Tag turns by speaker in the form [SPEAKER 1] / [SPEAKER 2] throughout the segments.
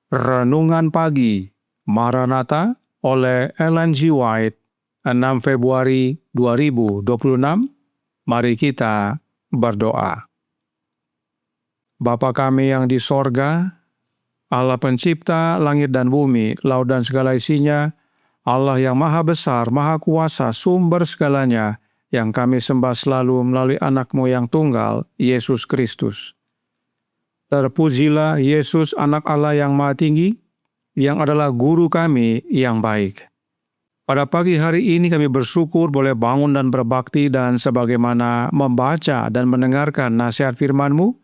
[SPEAKER 1] Renungan Pagi Maranatha oleh Ellen G. White, 6 Februari 2026. Mari kita berdoa. Bapa kami yang di sorga, Allah pencipta langit dan bumi, laut dan segala isinya, Allah yang maha besar, maha kuasa, sumber segalanya, yang kami sembah selalu melalui anak-Mu yang tunggal, Yesus Kristus. Terpujilah Yesus, anak Allah yang maha tinggi, yang adalah guru kami yang baik. Pada pagi hari ini kami bersyukur boleh bangun dan berbakti dan sebagaimana membaca dan mendengarkan nasihat firman-Mu,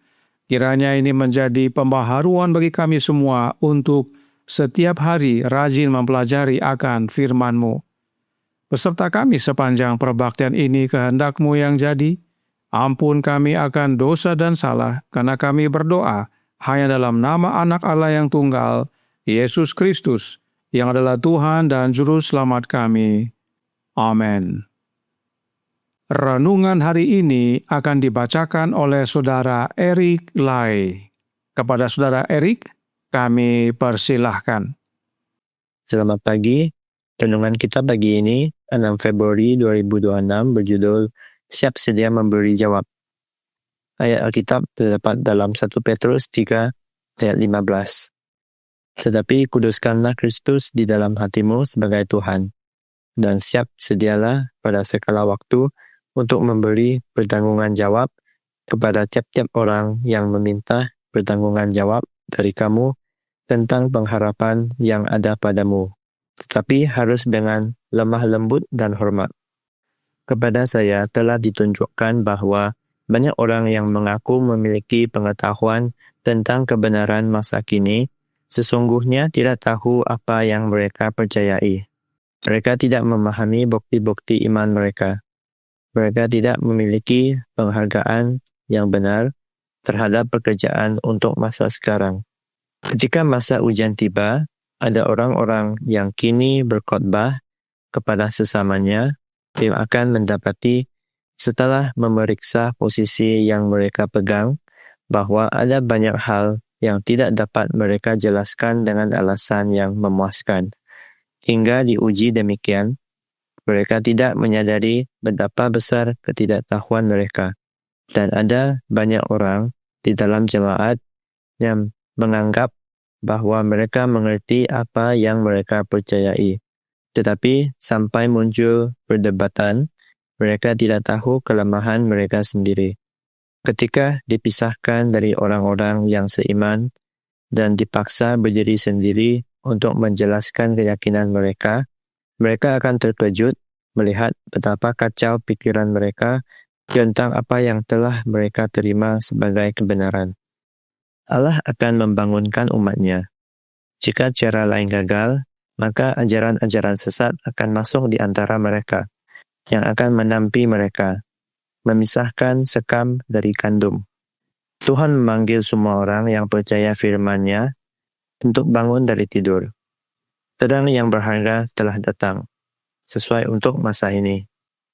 [SPEAKER 1] kiranya ini menjadi pembaharuan bagi kami semua untuk setiap hari rajin mempelajari akan firman-Mu. Beserta kami sepanjang perbaktian ini kehendak-Mu yang jadi, ampun kami akan dosa dan salah, karena kami berdoa hanya dalam nama anak Allah yang tunggal, Yesus Kristus, yang adalah Tuhan dan Juru Selamat kami. Amin. Renungan hari ini akan dibacakan oleh Saudara Eric Lai. Kepada Saudara Eric, kami persilahkan.
[SPEAKER 2] Selamat pagi. Renungan kita pagi ini, 6 Februari 2026, berjudul Siap Sedia Memberi Jawab. Ayat Alkitab terdapat dalam 1 Petrus 3 ayat 15. Tetapi kuduskanlah Kristus di dalam hatimu sebagai Tuhan, dan siap sedialah pada segala waktu untuk memberi pertanggungan jawab kepada tiap-tiap orang yang meminta pertanggungan jawab dari kamu tentang pengharapan yang ada padamu, tetapi harus dengan lemah lembut dan hormat. Kepada saya telah ditunjukkan bahwa banyak orang yang mengaku memiliki pengetahuan tentang kebenaran masa kini, sesungguhnya tidak tahu apa yang mereka percayai. Mereka tidak memahami bukti-bukti iman mereka. Mereka tidak memiliki penghargaan yang benar terhadap pekerjaan untuk masa sekarang. Ketika masa ujian tiba, ada orang-orang yang kini berkhotbah kepada sesamanya yang akan mendapati setelah memeriksa posisi yang mereka pegang bahwa ada banyak hal yang tidak dapat mereka jelaskan dengan alasan yang memuaskan. Hingga diuji demikian, mereka tidak menyadari betapa besar ketidaktahuan mereka. Dan ada banyak orang di dalam jemaat yang menganggap bahwa mereka mengerti apa yang mereka percayai. Tetapi sampai muncul perdebatan, mereka tidak tahu kelemahan mereka sendiri. Ketika dipisahkan dari orang-orang yang seiman dan dipaksa berdiri sendiri untuk menjelaskan keyakinan mereka, mereka akan terkejut melihat betapa kacau pikiran mereka tentang apa yang telah mereka terima sebagai kebenaran. Allah akan membangunkan umat-Nya. Jika cara lain gagal, maka ajaran-ajaran sesat akan masuk di antara mereka, yang akan menampi mereka, memisahkan sekam dari kandung. Tuhan memanggil semua orang yang percaya firman-Nya untuk bangun dari tidur. Terang yang berharga telah datang, sesuai untuk masa ini.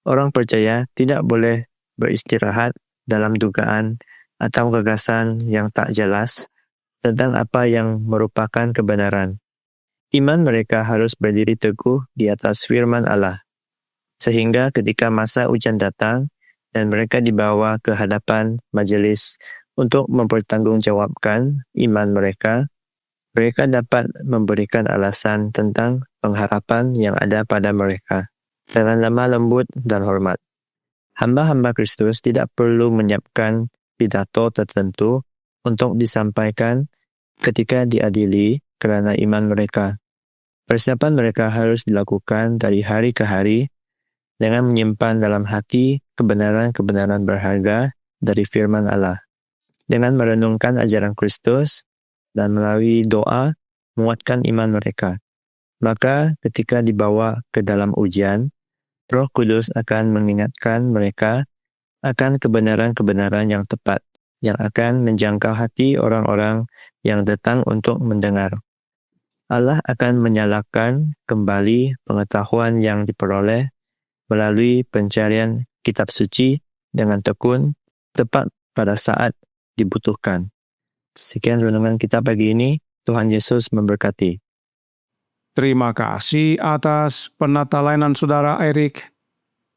[SPEAKER 2] Orang percaya tidak boleh beristirahat dalam dugaan atau gagasan yang tak jelas tentang apa yang merupakan kebenaran. Iman mereka harus berdiri teguh di atas firman Allah, sehingga ketika masa ujian datang dan mereka dibawa ke hadapan majelis untuk mempertanggungjawabkan iman mereka, mereka dapat memberikan alasan tentang pengharapan yang ada pada mereka dengan lemah lembut dan hormat. Hamba-hamba Kristus tidak perlu menyiapkan pidato tertentu untuk disampaikan ketika diadili kerana iman mereka. Persiapan mereka harus dilakukan dari hari ke hari dengan menyimpan dalam hati kebenaran-kebenaran berharga dari firman Allah. Dengan merenungkan ajaran Kristus dan melalui doa menguatkan iman mereka. Maka ketika dibawa ke dalam ujian, Roh Kudus akan mengingatkan mereka akan kebenaran-kebenaran yang tepat, yang akan menjangkau hati orang-orang yang datang untuk mendengar. Allah akan menyalakan kembali pengetahuan yang diperoleh melalui pencarian kitab suci dengan tekun, tepat pada saat dibutuhkan. Sekian renungan kita pagi ini. Tuhan Yesus memberkati.
[SPEAKER 1] Terima kasih atas penatalainan Saudara Erik.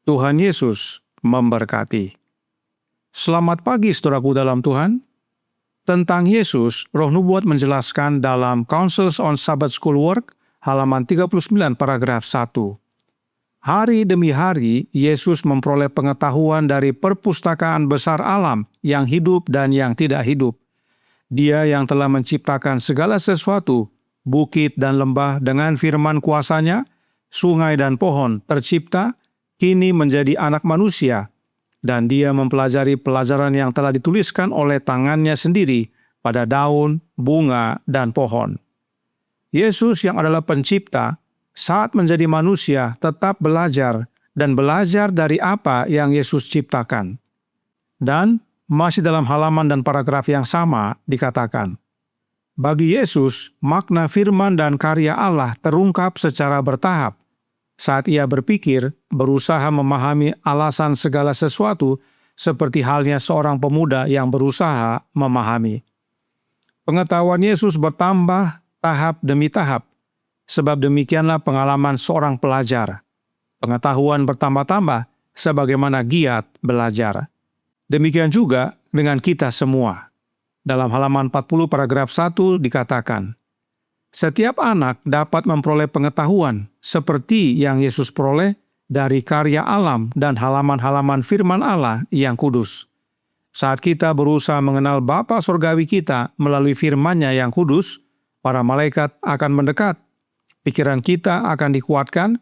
[SPEAKER 1] Tuhan Yesus memberkati. Selamat pagi saudaraku dalam Tuhan. Tentang Yesus, Roh Nubuat menjelaskan dalam Counsels on Sabbath School Work, halaman 39 paragraf 1. Hari demi hari, Yesus memperoleh pengetahuan dari perpustakaan besar alam yang hidup dan yang tidak hidup. Dia yang telah menciptakan segala sesuatu, bukit dan lembah dengan firman kuasanya, sungai dan pohon tercipta, kini menjadi anak manusia, dan dia mempelajari pelajaran yang telah dituliskan oleh tangannya sendiri pada daun, bunga, dan pohon. Yesus yang adalah pencipta, saat menjadi manusia tetap belajar dan belajar dari apa yang Yesus ciptakan. Dan masih dalam halaman dan paragraf yang sama dikatakan, bagi Yesus, makna firman dan karya Allah terungkap secara bertahap. Saat ia berpikir, berusaha memahami alasan segala sesuatu, seperti halnya seorang pemuda yang berusaha memahami. Pengetahuan Yesus bertambah tahap demi tahap. Sebab demikianlah pengalaman seorang pelajar. Pengetahuan bertambah-tambah sebagaimana giat belajar. Demikian juga dengan kita semua. Dalam halaman 40 paragraf 1 dikatakan, setiap anak dapat memperoleh pengetahuan seperti yang Yesus peroleh dari karya alam dan halaman-halaman firman Allah yang kudus. Saat kita berusaha mengenal Bapa Surgawi kita melalui firman-Nya yang kudus, para malaikat akan mendekat. Pikiran kita akan dikuatkan,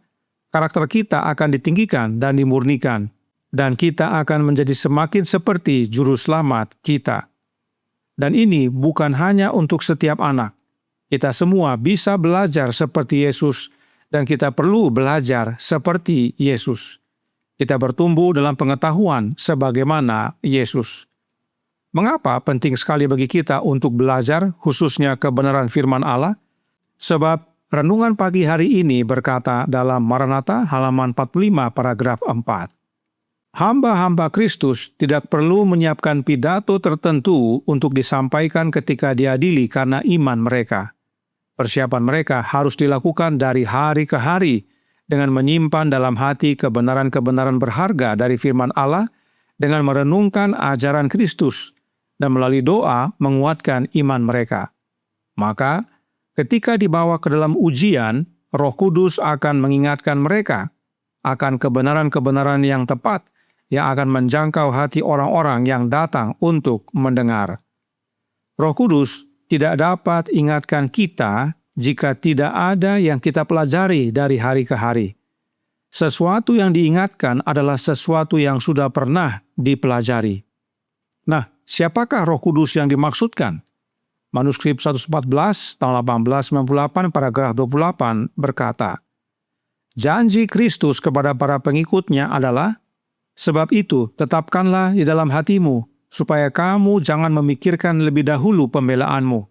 [SPEAKER 1] karakter kita akan ditinggikan dan dimurnikan, dan kita akan menjadi semakin seperti Juru Selamat kita. Dan ini bukan hanya untuk setiap anak. Kita semua bisa belajar seperti Yesus, dan kita perlu belajar seperti Yesus. Kita bertumbuh dalam pengetahuan sebagaimana Yesus. Mengapa penting sekali bagi kita untuk belajar, khususnya kebenaran firman Allah? Sebab renungan pagi hari ini berkata dalam Maranatha halaman 45 paragraf 4. Hamba-hamba Kristus tidak perlu menyiapkan pidato tertentu untuk disampaikan ketika diadili karena iman mereka. Persiapan mereka harus dilakukan dari hari ke hari dengan menyimpan dalam hati kebenaran-kebenaran berharga dari firman Allah dengan merenungkan ajaran Kristus dan melalui doa menguatkan iman mereka. Maka, ketika dibawa ke dalam ujian, Roh Kudus akan mengingatkan mereka akan kebenaran-kebenaran yang tepat yang akan menjangkau hati orang-orang yang datang untuk mendengar. Roh Kudus tidak dapat ingatkan kita jika tidak ada yang kita pelajari dari hari ke hari. Sesuatu yang diingatkan adalah sesuatu yang sudah pernah dipelajari. Nah, siapakah Roh Kudus yang dimaksudkan? Manuskrip 114 tahun 1898 paragraf 28 berkata, janji Kristus kepada para pengikutnya adalah, sebab itu tetapkanlah di dalam hatimu, supaya kamu jangan memikirkan lebih dahulu pembelaanmu.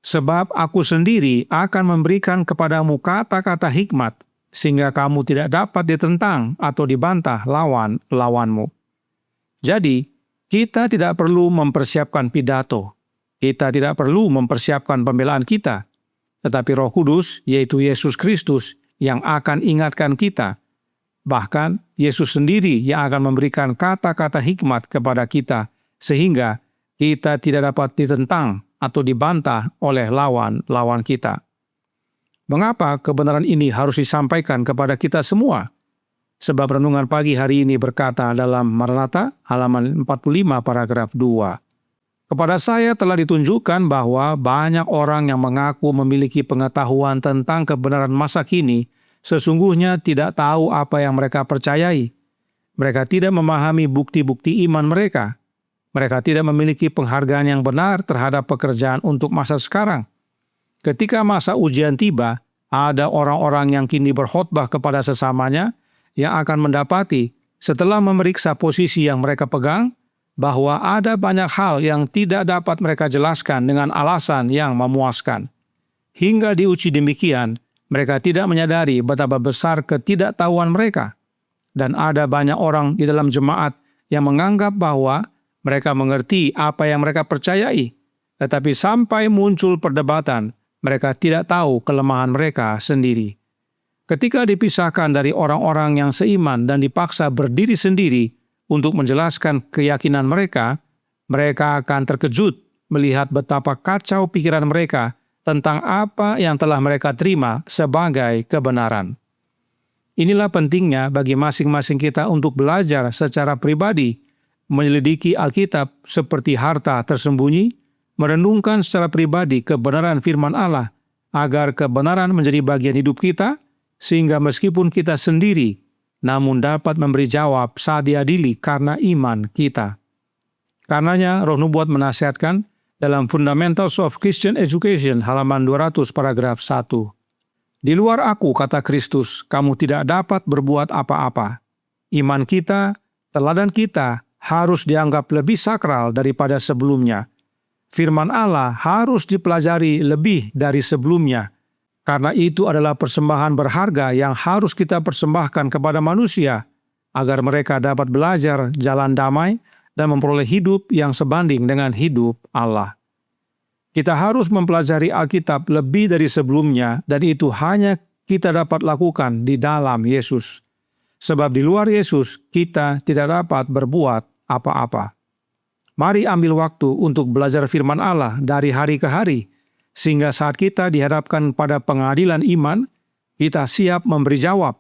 [SPEAKER 1] Sebab aku sendiri akan memberikan kepadamu kata-kata hikmat, sehingga kamu tidak dapat ditentang atau dibantah lawan-lawanmu. Jadi, kita tidak perlu mempersiapkan pidato. Kita tidak perlu mempersiapkan pembelaan kita, tetapi Roh Kudus, yaitu Yesus Kristus, yang akan ingatkan kita. Bahkan, Yesus sendiri yang akan memberikan kata-kata hikmat kepada kita, sehingga kita tidak dapat ditentang atau dibantah oleh lawan-lawan kita. Mengapa kebenaran ini harus disampaikan kepada kita semua? Sebab renungan pagi hari ini berkata dalam Maranatha, halaman 45 paragraf 2. Kepada saya telah ditunjukkan bahwa banyak orang yang mengaku memiliki pengetahuan tentang kebenaran masa kini sesungguhnya tidak tahu apa yang mereka percayai. Mereka tidak memahami bukti-bukti iman mereka. Mereka tidak memiliki penghargaan yang benar terhadap pekerjaan untuk masa sekarang. Ketika masa ujian tiba, ada orang-orang yang kini berkhotbah kepada sesamanya yang akan mendapati setelah memeriksa posisi yang mereka pegang, bahwa ada banyak hal yang tidak dapat mereka jelaskan dengan alasan yang memuaskan. Hingga diuji demikian, mereka tidak menyadari betapa besar ketidaktahuan mereka. Dan ada banyak orang di dalam jemaat yang menganggap bahwa mereka mengerti apa yang mereka percayai. Tetapi sampai muncul perdebatan, mereka tidak tahu kelemahan mereka sendiri. Ketika dipisahkan dari orang-orang yang seiman dan dipaksa berdiri sendiri untuk menjelaskan keyakinan mereka, mereka akan terkejut melihat betapa kacau pikiran mereka tentang apa yang telah mereka terima sebagai kebenaran. Inilah pentingnya bagi masing-masing kita untuk belajar secara pribadi, menyelidiki Alkitab seperti harta tersembunyi, merenungkan secara pribadi kebenaran firman Allah, agar kebenaran menjadi bagian hidup kita, sehingga meskipun kita sendiri, namun dapat memberi jawab saat diadili karena iman kita. Karenanya, Roh Nubuat menasihatkan dalam Fundamentals of Christian Education halaman 200 paragraf 1. Di luar aku, kata Kristus, kamu tidak dapat berbuat apa-apa. Iman kita, teladan kita, harus dianggap lebih sakral daripada sebelumnya. Firman Allah harus dipelajari lebih dari sebelumnya, karena itu adalah persembahan berharga yang harus kita persembahkan kepada manusia, agar mereka dapat belajar jalan damai dan memperoleh hidup yang sebanding dengan hidup Allah. Kita harus mempelajari Alkitab lebih dari sebelumnya, dan itu hanya kita dapat lakukan di dalam Yesus. Sebab di luar Yesus, kita tidak dapat berbuat apa-apa. Mari ambil waktu untuk belajar firman Allah dari hari ke hari, sehingga saat kita dihadapkan pada pengadilan iman, kita siap memberi jawab,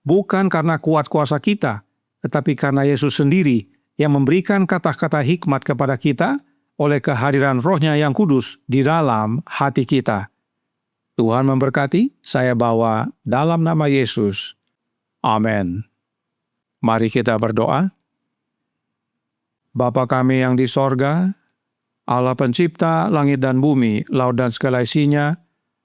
[SPEAKER 1] bukan karena kuat kuasa kita, tetapi karena Yesus sendiri yang memberikan kata-kata hikmat kepada kita oleh kehadiran Roh-Nya yang kudus di dalam hati kita. Tuhan memberkati, saya bawa dalam nama Yesus. Amin. Mari kita berdoa. Bapa kami yang di sorga, Allah pencipta langit dan bumi, laut dan segala isinya,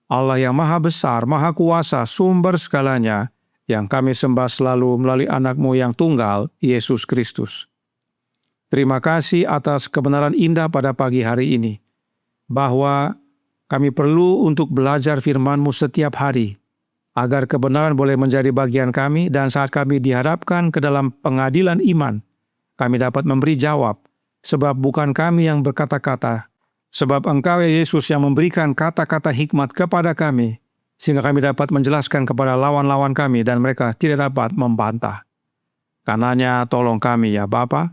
[SPEAKER 1] Allah yang maha besar, maha kuasa, sumber segalanya, yang kami sembah selalu melalui anak-Mu yang tunggal, Yesus Kristus. Terima kasih atas kebenaran indah pada pagi hari ini, bahwa kami perlu untuk belajar firman-Mu setiap hari, agar kebenaran boleh menjadi bagian kami, dan saat kami dihadapkan ke dalam pengadilan iman, kami dapat memberi jawab, sebab bukan kami yang berkata-kata, sebab Engkau ya Yesus yang memberikan kata-kata hikmat kepada kami, sehingga kami dapat menjelaskan kepada lawan-lawan kami dan mereka tidak dapat membantah. Karenanya tolong kami ya Bapa,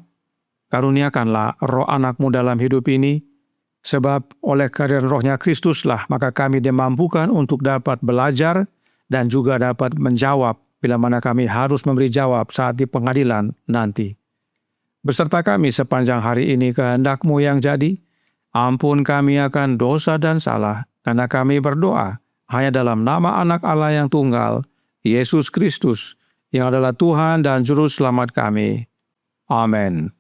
[SPEAKER 1] karuniakanlah roh anak-Mu dalam hidup ini, sebab oleh kehadiran Roh-Nya Kristuslah maka kami dimampukan untuk dapat belajar dan juga dapat menjawab bila mana kami harus memberi jawab saat di pengadilan nanti. Beserta kami sepanjang hari ini kehendak-Mu yang jadi, ampun kami akan dosa dan salah, karena kami berdoa hanya dalam nama Anak Allah yang tunggal, Yesus Kristus, yang adalah Tuhan dan Juru Selamat kami. Amin.